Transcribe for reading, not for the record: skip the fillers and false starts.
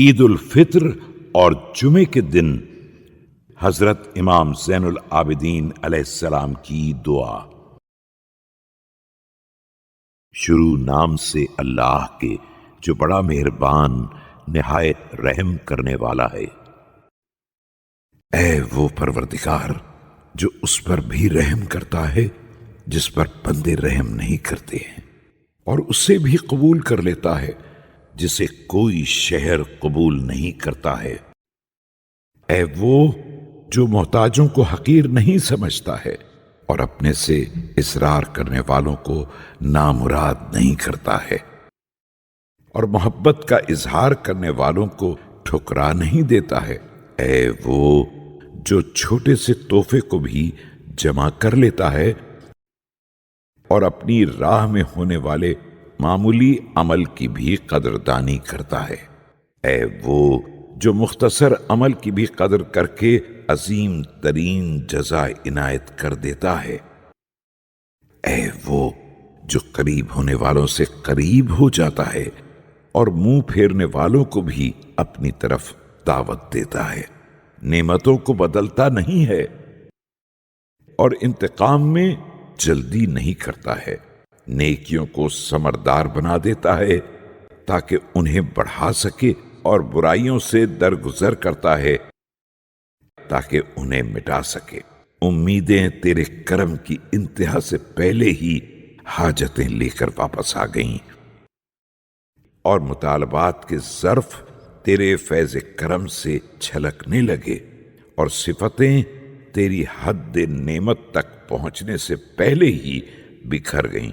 عید الفطر اور جمعے کے دن حضرت امام زین العابدین علیہ السلام کی دعا۔ شروع نام سے اللہ کے جو بڑا مہربان نہایت رحم کرنے والا ہے۔ اے وہ پروردگار جو اس پر بھی رحم کرتا ہے جس پر بندے رحم نہیں کرتے ہیں، اور اسے بھی قبول کر لیتا ہے جسے کوئی شہر قبول نہیں کرتا ہے۔ اے وہ جو محتاجوں کو حقیر نہیں سمجھتا ہے اور اپنے سے اصرار کرنے والوں کو نامراد نہیں کرتا ہے، اور محبت کا اظہار کرنے والوں کو ٹھکرا نہیں دیتا ہے۔ اے وہ جو چھوٹے سے تحفے کو بھی جمع کر لیتا ہے اور اپنی راہ میں ہونے والے معمولی عمل کی بھی قدردانی کرتا ہے۔ اے وہ جو مختصر عمل کی بھی قدر کر کے عظیم ترین جزا عنایت کر دیتا ہے۔ اے وہ جو قریب ہونے والوں سے قریب ہو جاتا ہے اور منہ پھیرنے والوں کو بھی اپنی طرف دعوت دیتا ہے۔ نعمتوں کو بدلتا نہیں ہے اور انتقام میں جلدی نہیں کرتا ہے۔ نیکیوں کو ثمردار بنا دیتا ہے تاکہ انہیں بڑھا سکے، اور برائیوں سے درگزر کرتا ہے تاکہ انہیں مٹا سکے۔ امیدیں تیرے کرم کی انتہا سے پہلے ہی حاجتیں لے کر واپس آ گئیں، اور مطالبات کے ظرف تیرے فیض کرم سے چھلکنے لگے، اور صفتیں تیری حد نعمت تک پہنچنے سے پہلے ہی بکھر گئیں۔